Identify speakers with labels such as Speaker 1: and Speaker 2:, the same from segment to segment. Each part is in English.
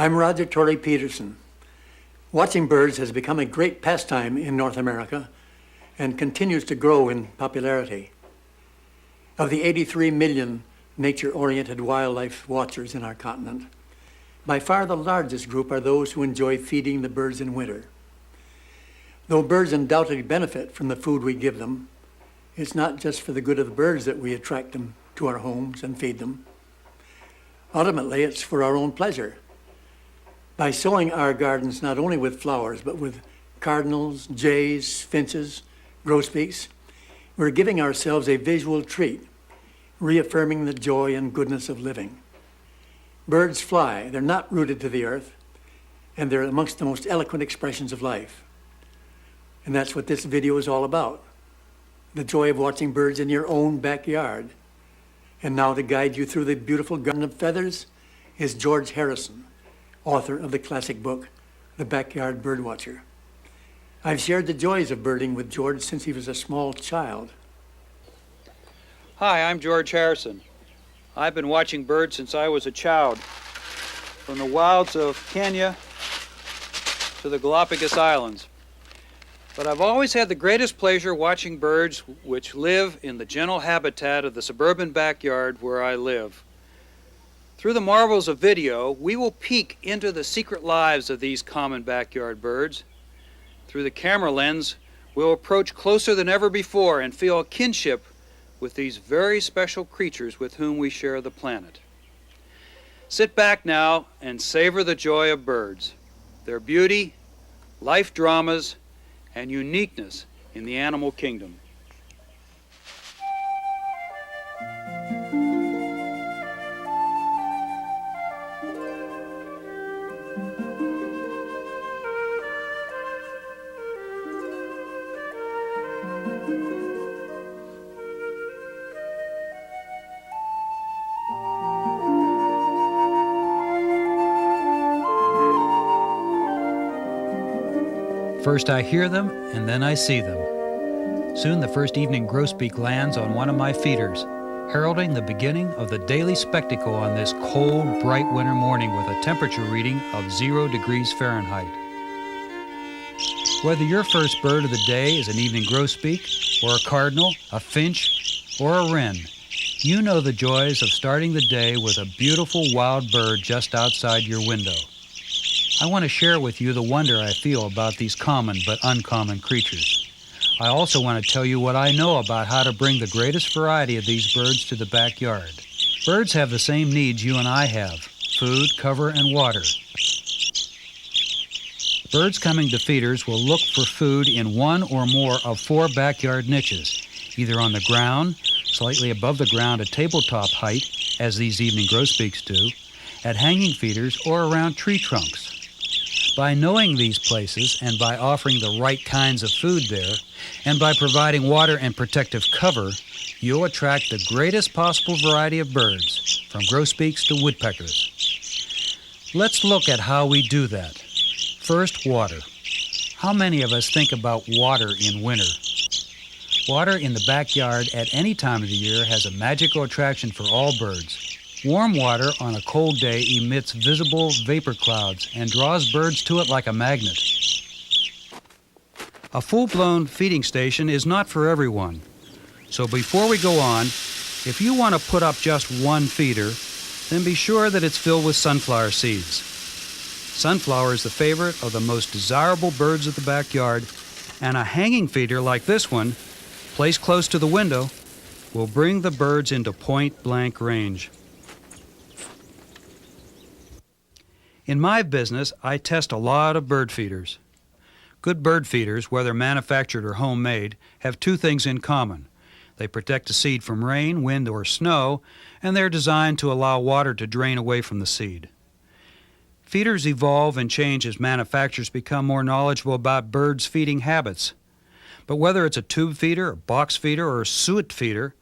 Speaker 1: I'm Roger Torrey Peterson. Watching birds has become a great pastime in North America and continues to grow in popularity. Of the 83 million nature-oriented wildlife watchers in our continent, by far the largest group are those who enjoy feeding the birds in winter. Though birds undoubtedly benefit from the food we give them, it's not just for the good of the birds that we attract them to our homes and feed them. Ultimately, it's for our own pleasure. By sowing our gardens not only with flowers, but with cardinals, jays, finches, grosbeaks, we're giving ourselves a visual treat, reaffirming the joy and goodness of living. Birds fly, they're not rooted to the earth, and they're amongst the most eloquent expressions of life. And that's what this video is all about, the joy of watching birds in your own backyard. And now to guide you through the beautiful garden of feathers is George Harrison, author of the classic book, The Backyard Birdwatcher. I've shared the joys of birding with George since he was a small child.
Speaker 2: Hi, I'm George Harrison. I've been watching birds since I was a child, from the wilds of Kenya to the Galapagos Islands. But I've always had the greatest pleasure watching birds which live in the gentle habitat of the suburban backyard where I live. Through the marvels of video, we will peek into the secret lives of these common backyard birds. Through the camera lens, we'll approach closer than ever before and feel a kinship with these very special creatures with whom we share the planet. Sit back now and savor the joy of birds, their beauty, life dramas, and uniqueness in the animal kingdom.
Speaker 3: First I hear them, and then I see them. Soon the first evening grosbeak lands on one of my feeders, heralding the beginning of the daily spectacle on this cold, bright winter morning with a temperature reading of 0 degrees Fahrenheit. Whether your first bird of the day is an evening grosbeak, or a cardinal, a finch, or a wren, you know the joys of starting the day with a beautiful wild bird just outside your window. I want to share with you the wonder I feel about these common but uncommon creatures. I also want to tell you what I know about how to bring the greatest variety of these birds to the backyard. Birds have the same needs you and I have: food, cover, and water. Birds coming to feeders will look for food in one or more of 4 backyard niches, either on the ground, slightly above the ground at tabletop height, as these evening grosbeaks do, at hanging feeders, or around tree trunks. By knowing these places and by offering the right kinds of food there, and by providing water and protective cover, you'll attract the greatest possible variety of birds, from grosbeaks to woodpeckers. Let's look at how we do that. First, water. How many of us think about water in winter? Water in the backyard at any time of the year has a magical attraction for all birds. Warm water on a cold day emits visible vapor clouds and draws birds to it like a magnet. A full-blown feeding station is not for everyone. So before we go on, if you want to put up just one feeder, then be sure that it's filled with sunflower seeds. Sunflower is the favorite of the most desirable birds of the backyard, and a hanging feeder like this one, placed close to the window, will bring the birds into point-blank range. In my business, I test a lot of bird feeders. Good bird feeders, whether manufactured or homemade, have 2 things in common. They protect the seed from rain, wind, or snow, and they're designed to allow water to drain away from the seed. Feeders evolve and change as manufacturers become more knowledgeable about birds' feeding habits. But whether it's a tube feeder, a box feeder, or a suet feeder,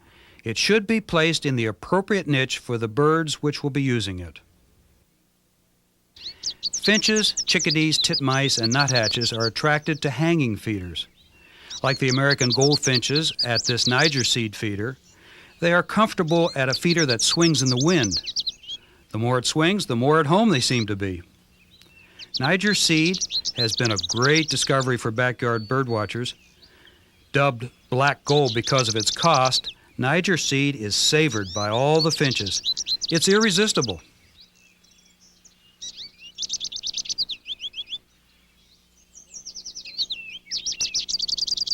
Speaker 3: it should be placed in the appropriate niche for the birds which will be using it. Finches, chickadees, titmice, and nuthatches are attracted to hanging feeders. Like the American goldfinches at this Niger seed feeder, they are comfortable at a feeder that swings in the wind. The more it swings, the more at home they seem to be. Niger seed has been a great discovery for backyard bird watchers. Dubbed black gold because of its cost, Niger seed is savored by all the finches. It's irresistible.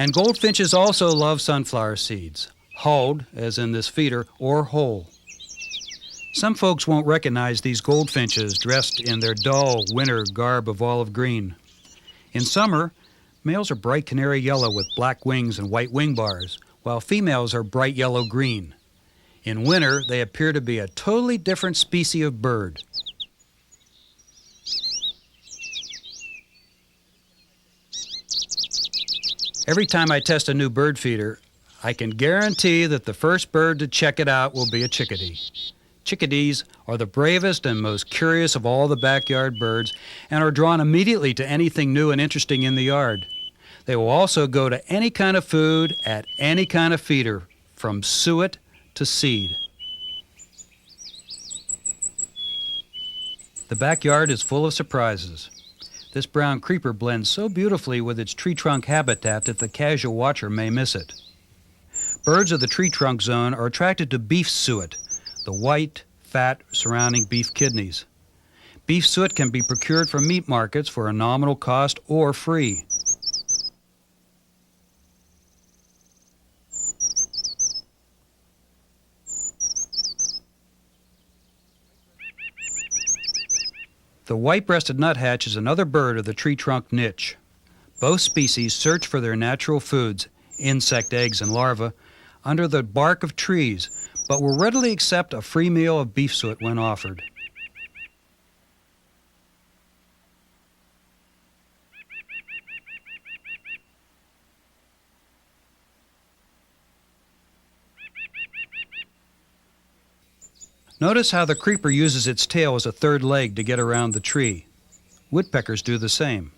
Speaker 3: And goldfinches also love sunflower seeds, hulled, as in this feeder, or whole. Some folks won't recognize these goldfinches dressed in their dull winter garb of olive green. In summer, males are bright canary yellow with black wings and white wing bars, while females are bright yellow-green. In winter, they appear to be a totally different species of bird. Every time I test a new bird feeder, I can guarantee that the first bird to check it out will be a chickadee. Chickadees are the bravest and most curious of all the backyard birds and are drawn immediately to anything new and interesting in the yard. They will also go to any kind of food at any kind of feeder, from suet to seed. The backyard is full of surprises. This brown creeper blends so beautifully with its tree trunk habitat that the casual watcher may miss it. Birds of the tree trunk zone are attracted to beef suet, the white, fat surrounding beef kidneys. Beef suet can be procured from meat markets for a nominal cost or free. The white-breasted nuthatch is another bird of the tree trunk niche. Both species search for their natural foods, insect eggs and larvae, under the bark of trees, but will readily accept a free meal of beef suet when offered. Notice how the creeper uses its tail as a third leg to get around the tree. Woodpeckers do the same.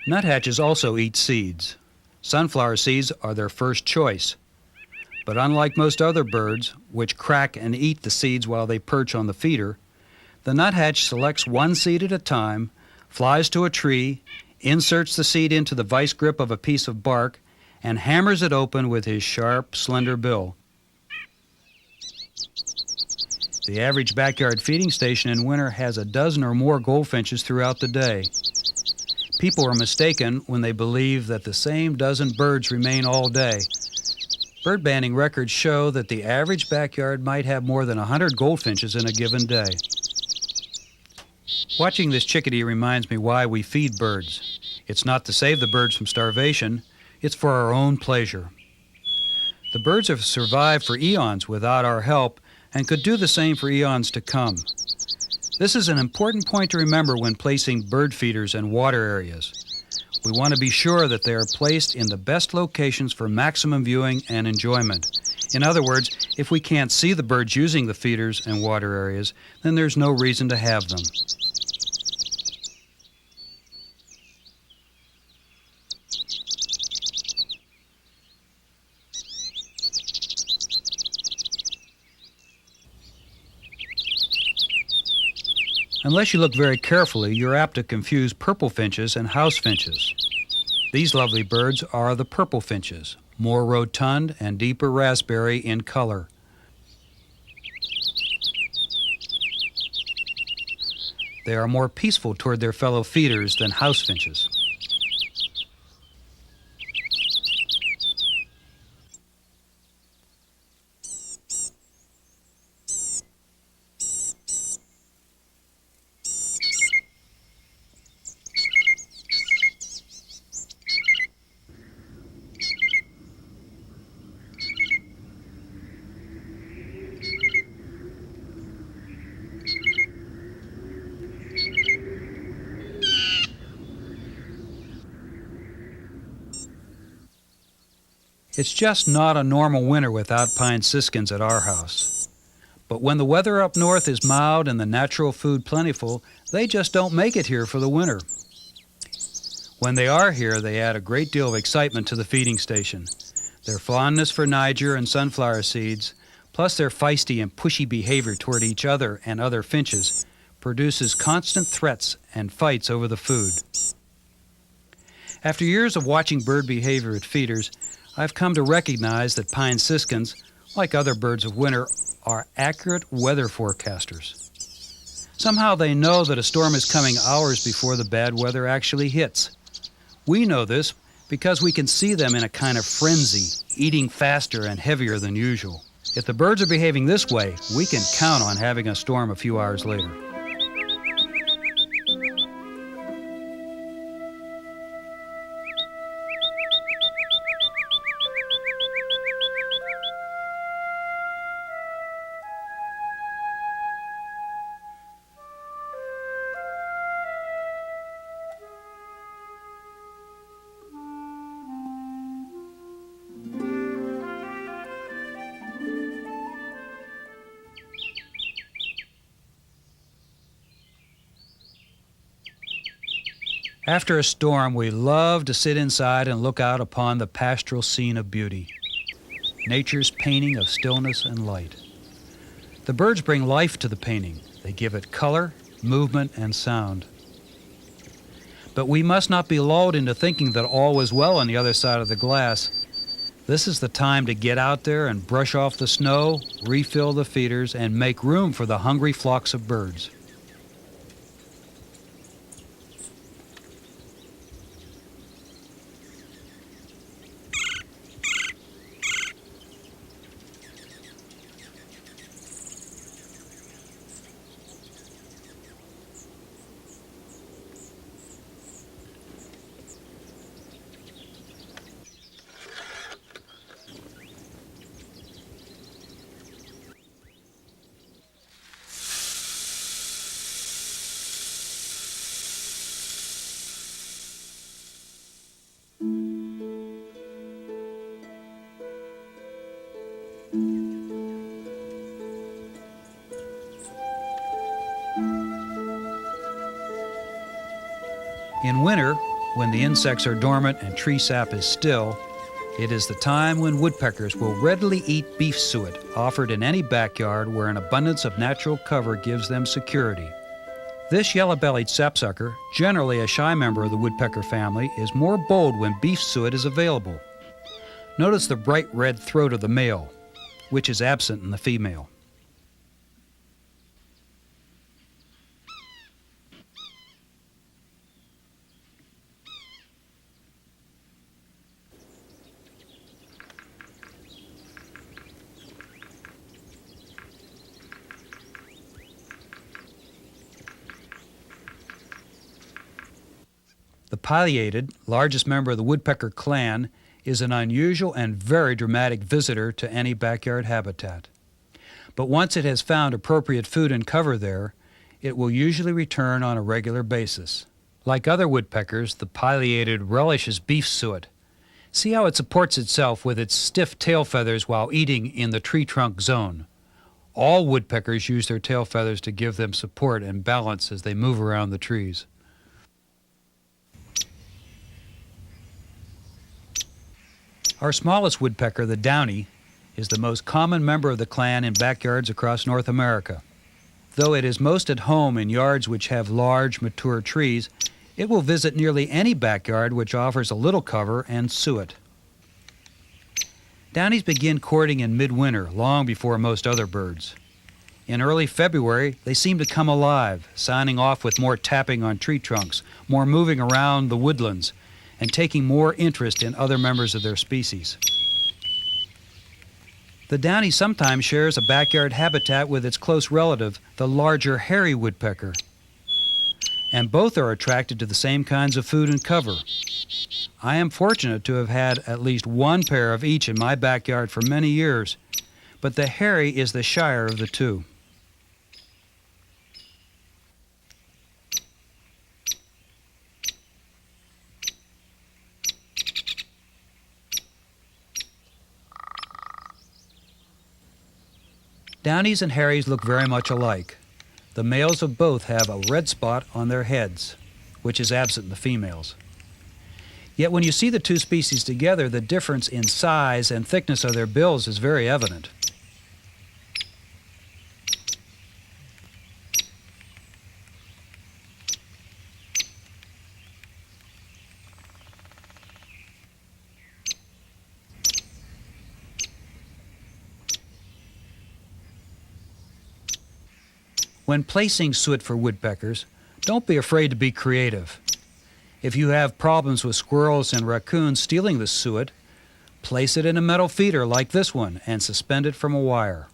Speaker 3: Nuthatches also eat seeds. Sunflower seeds are their first choice. But unlike most other birds, which crack and eat the seeds while they perch on the feeder, the nuthatch selects one seed at a time, flies to a tree, inserts the seed into the vice grip of a piece of bark, and hammers it open with his sharp, slender bill. The average backyard feeding station in winter has a dozen or more goldfinches throughout the day. People are mistaken when they believe that the same dozen birds remain all day. Bird banding records show that the average backyard might have more than 100 goldfinches in a given day. Watching this chickadee reminds me why we feed birds. It's not to save the birds from starvation, it's for our own pleasure. The birds have survived for eons without our help and could do the same for eons to come. This is an important point to remember when placing bird feeders in water areas. We want to be sure that they are placed in the best locations for maximum viewing and enjoyment. In other words, if we can't see the birds using the feeders and water areas, then there's no reason to have them. Unless you look very carefully, you're apt to confuse purple finches and house finches. These lovely birds are the purple finches, more rotund and deeper raspberry in color. They are more peaceful toward their fellow feeders than house finches. It's just not a normal winter without pine siskins at our house. But when the weather up north is mild and the natural food plentiful, they just don't make it here for the winter. When they are here, they add a great deal of excitement to the feeding station. Their fondness for Niger and sunflower seeds, plus their feisty and pushy behavior toward each other and other finches, produces constant threats and fights over the food. After years of watching bird behavior at feeders, I've come to recognize that pine siskins, like other birds of winter, are accurate weather forecasters. Somehow they know that a storm is coming hours before the bad weather actually hits. We know this because we can see them in a kind of frenzy, eating faster and heavier than usual. If the birds are behaving this way, we can count on having a storm a few hours later. After a storm, we love to sit inside and look out upon the pastoral scene of beauty, nature's painting of stillness and light. The birds bring life to the painting. They give it color, movement, and sound. But we must not be lulled into thinking that all was well on the other side of the glass. This is the time to get out there and brush off the snow, refill the feeders, and make room for the hungry flocks of birds. In winter, when the insects are dormant and tree sap is still, it is the time when woodpeckers will readily eat beef suet offered in any backyard where an abundance of natural cover gives them security. This yellow-bellied sapsucker, generally a shy member of the woodpecker family, is more bold when beef suet is available. Notice the bright red throat of the male, which is absent in the female. The pileated, largest member of the woodpecker clan, is an unusual and very dramatic visitor to any backyard habitat. But once it has found appropriate food and cover there, it will usually return on a regular basis. Like other woodpeckers, the pileated relishes beef suet. See how it supports itself with its stiff tail feathers while eating in the tree trunk zone. All woodpeckers use their tail feathers to give them support and balance as they move around the trees. Our smallest woodpecker, the downy, is the most common member of the clan in backyards across North America. Though it is most at home in yards which have large, mature trees, it will visit nearly any backyard which offers a little cover and suet. Downies begin courting in midwinter, long before most other birds. In early February, they seem to come alive, signing off with more tapping on tree trunks, more moving around the woodlands, and taking more interest in other members of their species. The downy sometimes shares a backyard habitat with its close relative, the larger hairy woodpecker. And both are attracted to the same kinds of food and cover. I am fortunate to have had at least one pair of each in my backyard for many years, but the hairy is the shyer of the two. Downies and Harrys look very much alike. The males of both have a red spot on their heads, which is absent in the females. Yet when you see the two species together, the difference in size and thickness of their bills is very evident. When placing suet for woodpeckers, don't be afraid to be creative. If you have problems with squirrels and raccoons stealing the suet, place it in a metal feeder like this one and suspend it from a wire.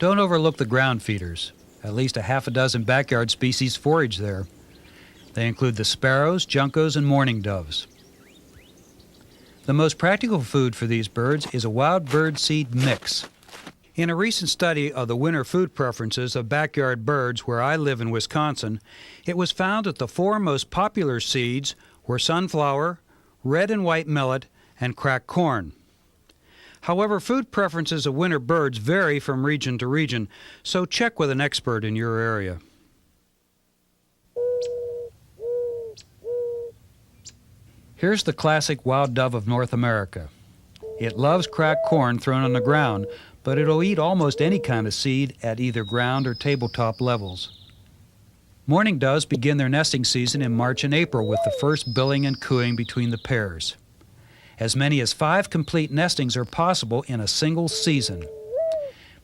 Speaker 3: Don't overlook the ground feeders. At least a half a dozen backyard species forage there. They include the sparrows, juncos, and mourning doves. The most practical food for these birds is a wild bird seed mix. In a recent study of the winter food preferences of backyard birds where I live in Wisconsin, it was found that the four most popular seeds were sunflower, red and white millet, and cracked corn. However, food preferences of winter birds vary from region to region, so check with an expert in your area. Here's the classic wild dove of North America. It loves cracked corn thrown on the ground, but it'll eat almost any kind of seed at either ground or tabletop levels. Mourning doves begin their nesting season in March and April with the first billing and cooing between the pairs. As many as 5 complete nestings are possible in a single season.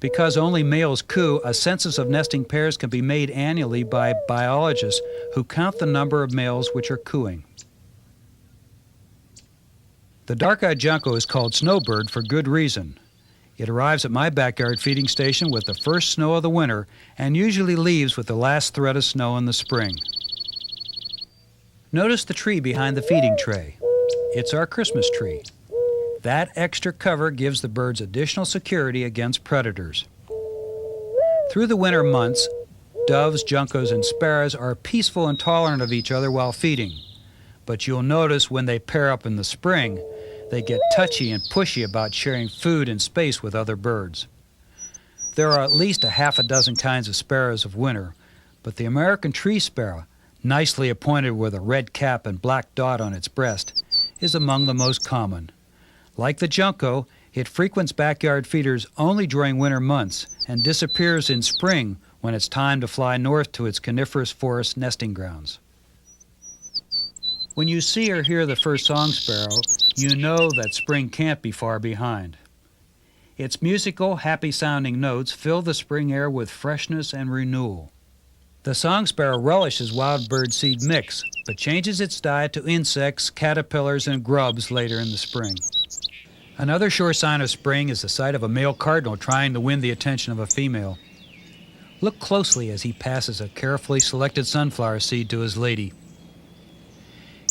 Speaker 3: Because only males coo, a census of nesting pairs can be made annually by biologists who count the number of males which are cooing. The dark-eyed junco is called snowbird for good reason. It arrives at my backyard feeding station with the first snow of the winter and usually leaves with the last thread of snow in the spring. Notice the tree behind the feeding tray. It's our Christmas tree. That extra cover gives the birds additional security against predators. Through the winter months, doves, juncos, and sparrows are peaceful and tolerant of each other while feeding. But you'll notice when they pair up in the spring, they get touchy and pushy about sharing food and space with other birds. There are at least a half a dozen kinds of sparrows of winter, but the American tree sparrow, nicely appointed with a red cap and black dot on its breast, is among the most common. Like the junco, it frequents backyard feeders only during winter months and disappears in spring when it's time to fly north to its coniferous forest nesting grounds. When you see or hear the first song sparrow, you know that spring can't be far behind. Its musical, happy-sounding notes fill the spring air with freshness and renewal. The song sparrow relishes wild bird seed mix, but changes its diet to insects, caterpillars, and grubs later in the spring. Another sure sign of spring is the sight of a male cardinal trying to win the attention of a female. Look closely as he passes a carefully selected sunflower seed to his lady.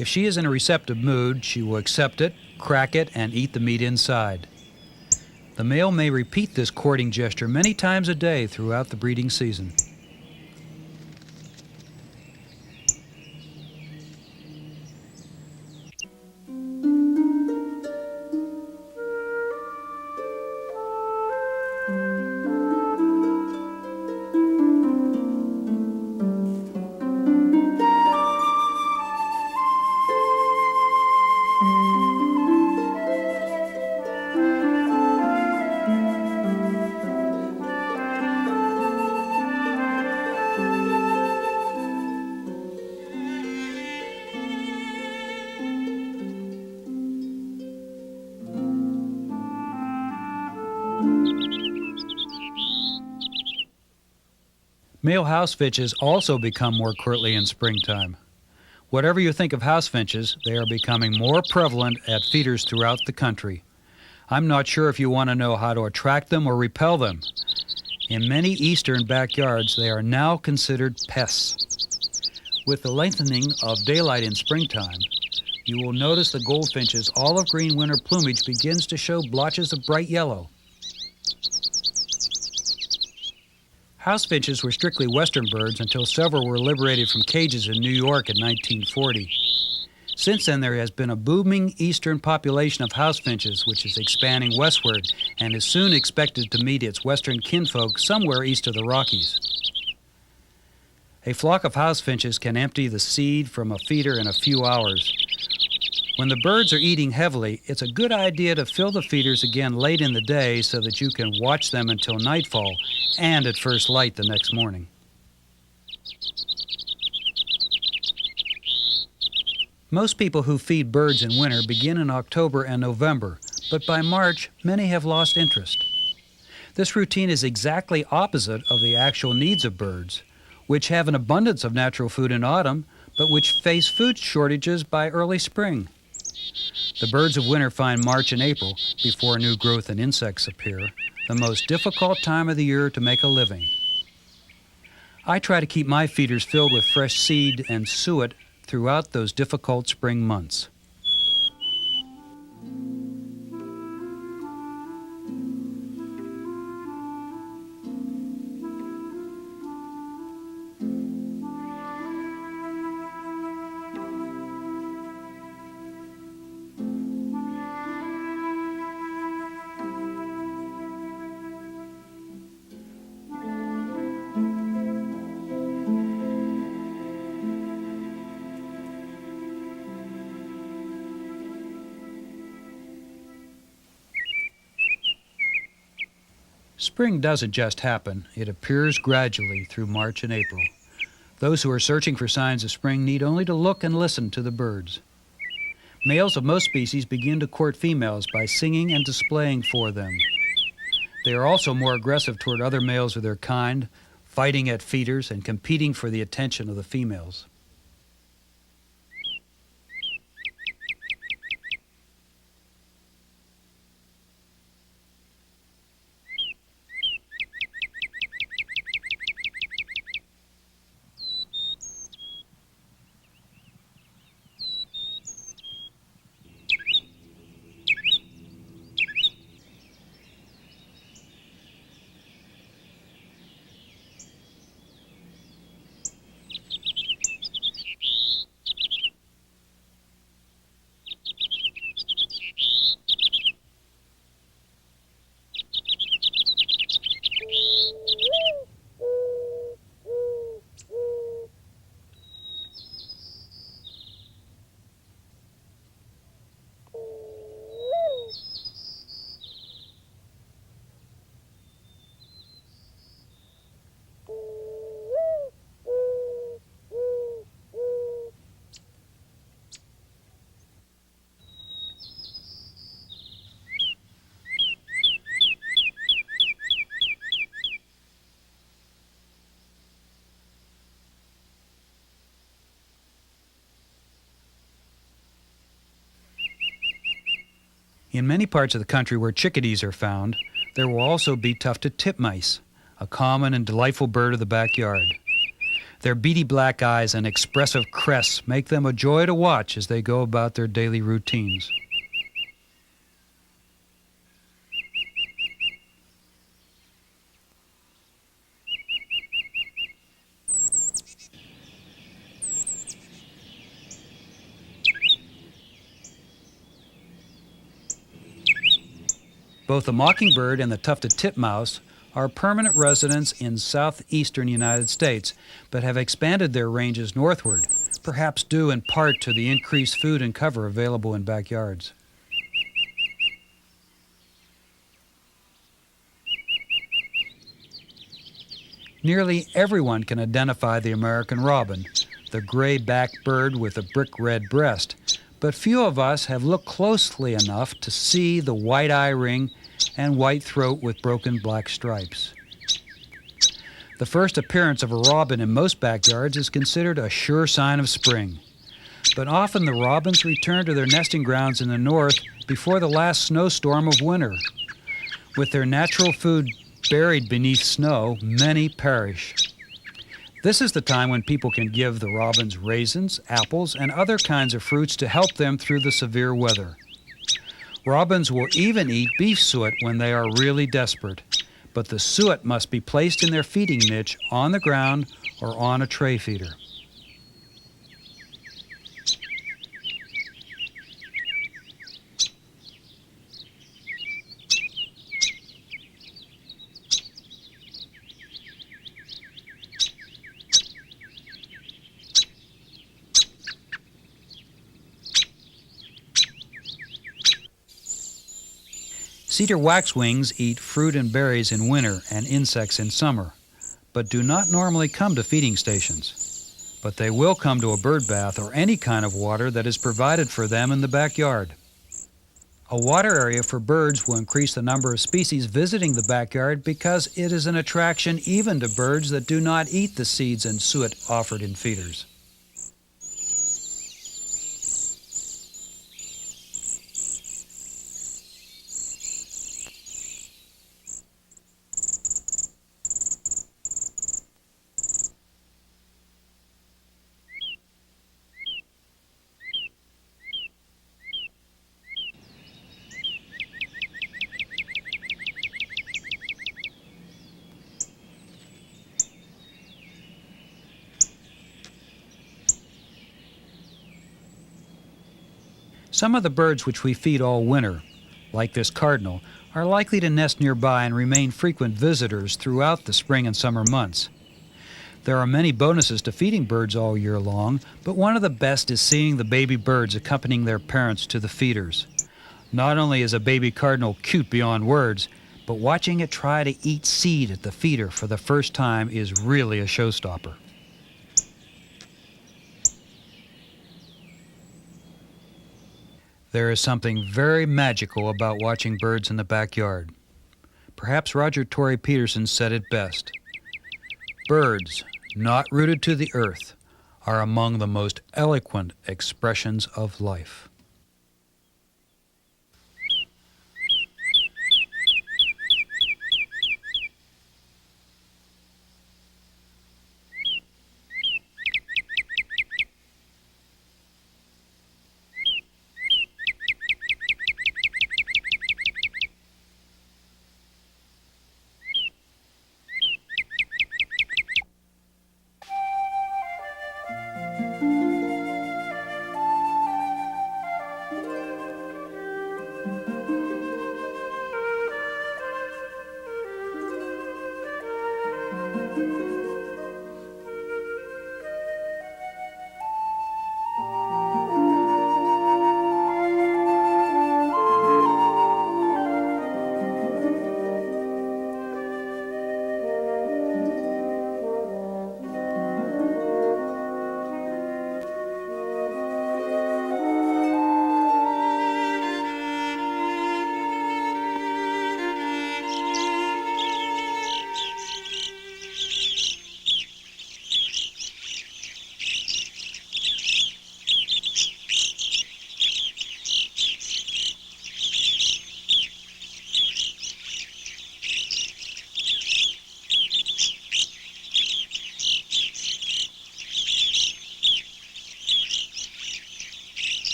Speaker 3: If she is in a receptive mood, she will accept it, crack it, and eat the meat inside. The The male may repeat this courting gesture many times a day throughout the breeding season. Male house finches also become more courtly in springtime. Whatever you think of house finches, they are becoming more prevalent at feeders throughout the country. I'm not sure if you want to know how to attract them or repel them. In many eastern backyards, they are now considered pests. With the lengthening of daylight in springtime, you will notice the goldfinch's olive green winter plumage begins to show blotches of bright yellow. House finches were strictly western birds until several were liberated from cages in New York in 1940. Since then, there has been a booming eastern population of house finches, which is expanding westward and is soon expected to meet its western kinfolk somewhere east of the Rockies. A flock of house finches can empty the seed from a feeder in a few hours. When the birds are eating heavily, it's a good idea to fill the feeders again late in the day so that you can watch them until nightfall and at first light the next morning. Most people who feed birds in winter begin in October and November, but by March, many have lost interest. This routine is exactly opposite of the actual needs of birds, which have an abundance of natural food in autumn, but which face food shortages by early spring. The birds of winter find March and April, before new growth and insects appear, the most difficult time of the year to make a living. I try to keep my feeders filled with fresh seed and suet throughout those difficult spring months. Spring doesn't just happen. It appears gradually through March and April. Those who are searching for signs of spring need only to look and listen to the birds. Males of most species begin to court females by singing and displaying for them. They are also more aggressive toward other males of their kind, fighting at feeders and competing for the attention of the females. In many parts of the country where chickadees are found, there will also be tufted titmice, a common and delightful bird of the backyard. Their beady black eyes and expressive crests make them a joy to watch as they go about their daily routines. Both the mockingbird and the tufted titmouse are permanent residents in southeastern United States, but have expanded their ranges northward, perhaps due in part to the increased food and cover available in backyards. Nearly everyone can identify the American robin, the gray-backed bird with a brick-red breast, but few of us have looked closely enough to see the white eye ring and white throat with broken black stripes. The first appearance of a robin in most backyards is considered a sure sign of spring, but often the robins return to their nesting grounds in the north before the last snowstorm of winter. With their natural food buried beneath snow, many perish. This is the time when people can give the robins raisins, apples, and other kinds of fruits to help them through the severe weather. Robins will even eat beef suet when they are really desperate, but the suet must be placed in their feeding niche on the ground or on a tray feeder. Cedar waxwings eat fruit and berries in winter and insects in summer, but do not normally come to feeding stations. But they will come to a bird bath or any kind of water that is provided for them in the backyard. A water area for birds will increase the number of species visiting the backyard because it is an attraction even to birds that do not eat the seeds and suet offered in feeders. Some of the birds which we feed all winter, like this cardinal, are likely to nest nearby and remain frequent visitors throughout the spring and summer months. There are many bonuses to feeding birds all year long, but one of the best is seeing the baby birds accompanying their parents to the feeders. Not only is a baby cardinal cute beyond words, but watching it try to eat seed at the feeder for the first time is really a showstopper. There is something very magical about watching birds in the backyard. Perhaps Roger Tory Peterson said it best. Birds, not rooted to the earth, are among the most eloquent expressions of life.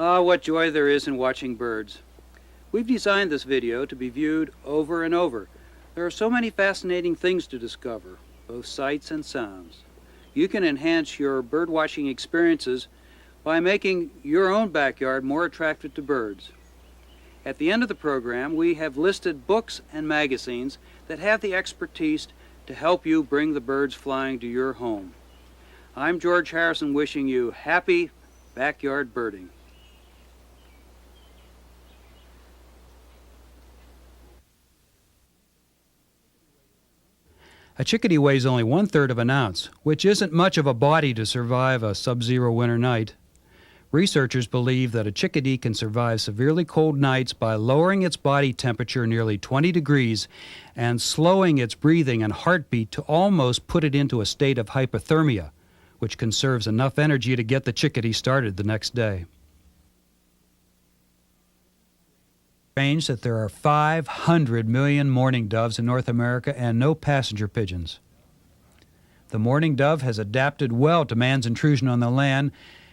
Speaker 2: Ah, what joy there is in watching birds. We've designed this video to be viewed over and over. There are so many fascinating things to discover, both sights and sounds. You can enhance your birdwatching experiences by making your own backyard more attractive to birds. At the end of the program, we have listed books and magazines that have the expertise to help you bring the birds flying to your home. I'm George Harrison wishing you happy backyard birding.
Speaker 3: A chickadee weighs only 1/3 of an ounce, which isn't much of a body to survive a sub-zero winter night. Researchers believe that a chickadee can survive severely cold nights by lowering its body temperature nearly 20 degrees and slowing its breathing and heartbeat to almost put it into a state of hypothermia, which conserves enough energy to get the chickadee started the next day. Strange that there are 500 million mourning doves in North America and no passenger pigeons. The mourning dove has adapted well to man's intrusion on the land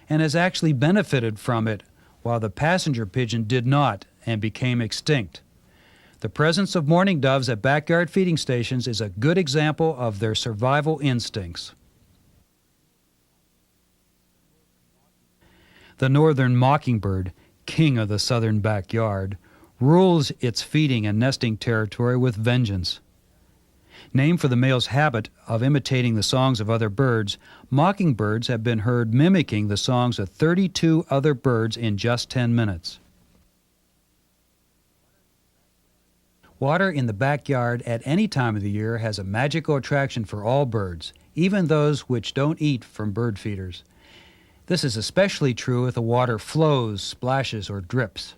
Speaker 3: and has actually benefited from it, while the passenger pigeon did not and became extinct. The presence of mourning doves at backyard feeding stations is a good example of their survival instincts. The northern mockingbird, king of the southern backyard, rules its feeding and nesting territory with vengeance. Named for the male's habit of imitating the songs of other birds, mockingbirds have been heard mimicking the songs of 32 other birds in just 10 minutes. Water in the backyard at any time of the year has a magical attraction for all birds, even those which don't eat from bird feeders. This is especially true if the water flows, splashes, or drips.